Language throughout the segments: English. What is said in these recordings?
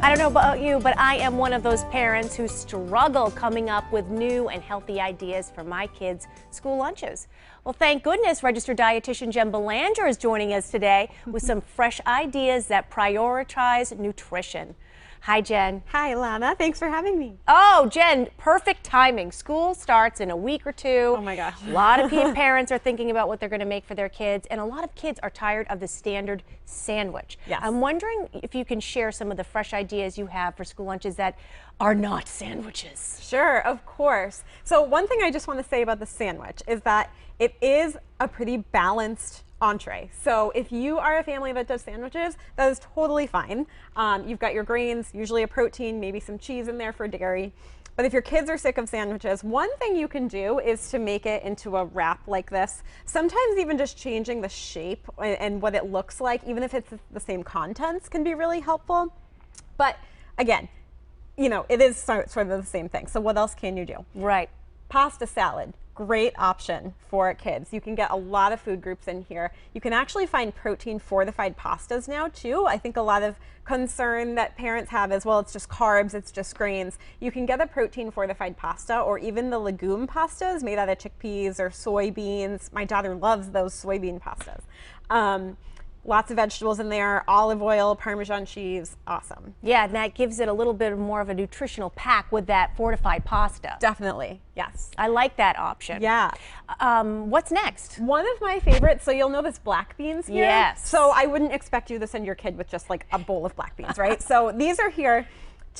I don't know about you, but I am one of those parents who struggle coming up with new and healthy ideas for my kids' school lunches. Well, thank goodness registered dietitian Jen Belanger is joining us today with some fresh ideas that prioritize nutrition. Hi, Jen. Hi, Lana. Thanks for having me. Oh, Jen, perfect timing. School starts in a week or two. Oh my gosh. A lot of parents are thinking about what they're going to make for their kids, and a lot of kids are tired of the standard sandwich. Yes. I'm wondering if you can share some of the fresh ideas you have for school lunches that are not sandwiches. Sure, of course. So one thing I just want to say about the sandwich is that it is a pretty balanced entree. So if you are a family that does sandwiches, that is totally fine. You've got your grains, usually a protein, maybe some cheese in there for dairy. But if your kids are sick of sandwiches, one thing you can do is to make it into a wrap like this. Sometimes even just changing the shape and what it looks like, even if it's the same contents, can be really helpful. But again, you know, it is sort of the same thing. So what else can you do? Right. Pasta salad. Great option for kids. You can get a lot of food groups in here. You can actually find protein fortified pastas now too. I think a lot of concern that parents have is, well, it's just carbs, it's just grains. You can get a protein fortified pasta or even the legume pastas made out of chickpeas or soybeans. My daughter loves those soybean pastas. Lots of vegetables in there, olive oil, Parmesan cheese, awesome. Yeah, and that gives it a little bit more of a nutritional pack with that fortified pasta. Definitely, yes. I like that option. Yeah. What's next? One of my favorites, so you'll notice black beans here. Yes. So I wouldn't expect you to send your kid with just like a bowl of black beans, right? So these are here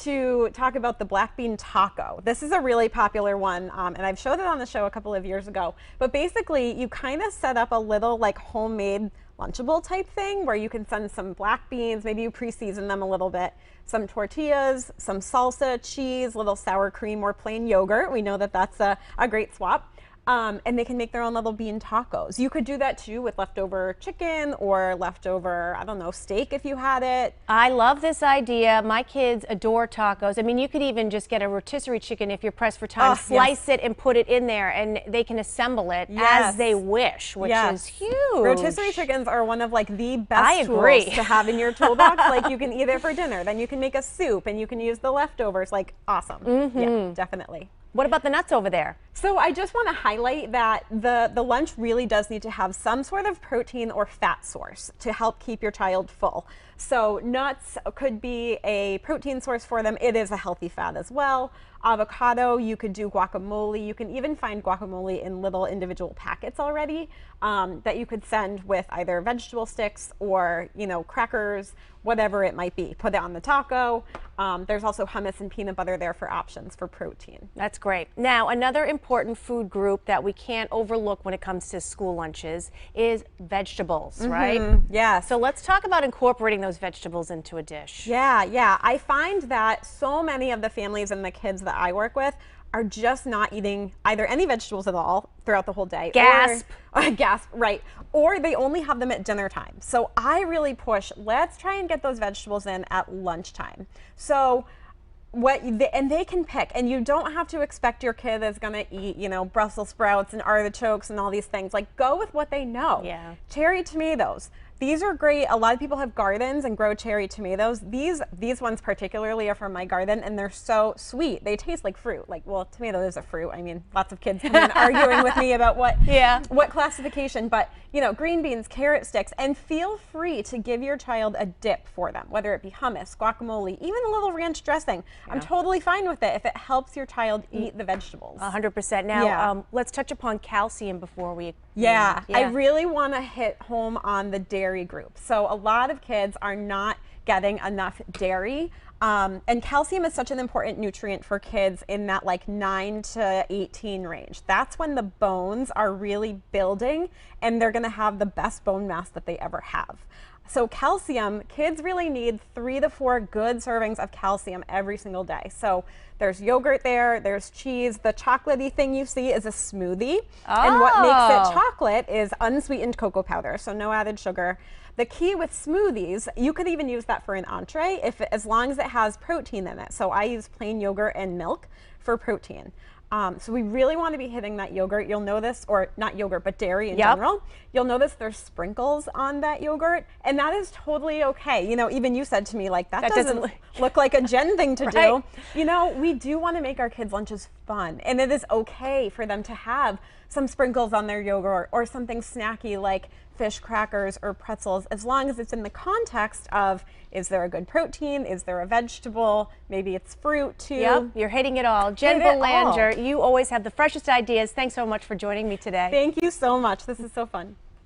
to talk about the black bean taco. This is a really popular one, and I've showed it on the show a couple of years ago. But basically, you kind of set up a little like homemade Lunchable type thing where you can send some black beans, maybe you pre-season them a little bit, some tortillas, some salsa, cheese, little sour cream, or plain yogurt. We know that that's a great swap. And they can make their own little bean tacos. You could do that too with leftover chicken or leftover, I don't know, steak if you had it. I love this idea. My kids adore tacos. I mean, you could even just get a rotisserie chicken if you're pressed for time, slice it and put it in there, and they can assemble it as they wish, which is huge. Rotisserie chickens are one of like the best tools to have in your toolbox. Like you can eat it for dinner, then you can make a soup and you can use the leftovers. Like awesome. Yeah, definitely. What about the nuts over there? So I just want to highlight that the lunch really does need to have some sort of protein or fat source to help keep your child full. So nuts could be a protein source for them. It is a healthy fat as well. Avocado, you could do guacamole. You can even find guacamole in little individual packets already that you could send with either vegetable sticks or, you know, crackers, whatever it might be. Put it on the taco. There's also hummus and peanut butter there for options for protein. That's great. Now, another important food group that we can't overlook when it comes to school lunches is vegetables, right? Yeah. So let's talk about incorporating those vegetables into a dish. Yeah. I find that so many of the families and the kids that I work with are just not eating either any vegetables at all throughout the whole day. Gasp. Gasp, right. Or they only have them at dinner time. So I really push, let's try and get those vegetables in at lunchtime. So and they can pick, and you don't have to expect your kid is going to eat, you know, Brussels sprouts and artichokes and all these things. Like, go with what they know. Yeah. Cherry tomatoes. These are great. A lot of people have gardens and grow cherry tomatoes. These ones particularly are from my garden, and they're so sweet. They taste like fruit. Like, well, tomato is a fruit. I mean, lots of kids come in arguing with me about what classification. But, you know, green beans, carrot sticks, and feel free to give your child a dip for them, whether it be hummus, guacamole, even a little ranch dressing. Yeah. I'm totally fine with it if it helps your child eat the vegetables. 100%. Now, let's touch upon calcium before we... I really want to hit home on the dairy group. So a lot of kids are not getting enough dairy. And calcium is such an important nutrient for kids in that like 9 to 18 range. That's when the bones are really building and they're going to have the best bone mass that they ever have. So calcium, kids really need 3 to 4 good servings of calcium every single day. So there's yogurt there, there's cheese. The chocolatey thing you see is a smoothie. And what makes it chocolate is unsweetened cocoa powder, so no added sugar. The key with smoothies, you could even use that for an entree as long as it has protein in it. So I use plain yogurt and milk for protein. So we really want to be hitting that yogurt. You'll notice, or not yogurt, but dairy in Yep. general. You'll notice there's sprinkles on that yogurt, and that is totally okay. You know, even you said to me, like, that doesn't look like a Jen thing to Right. do. You know, we do want to make our kids' lunches fun, and it is okay for them to have some sprinkles on their yogurt or something snacky like fish crackers or pretzels, as long as it's in the context of, is there a good protein? Is there a vegetable? Maybe it's fruit too. Yep, you're hitting it all. Jen Hit it all. Belanger, you always have the freshest ideas. Thanks so much for joining me today. Thank you so much. This is so fun.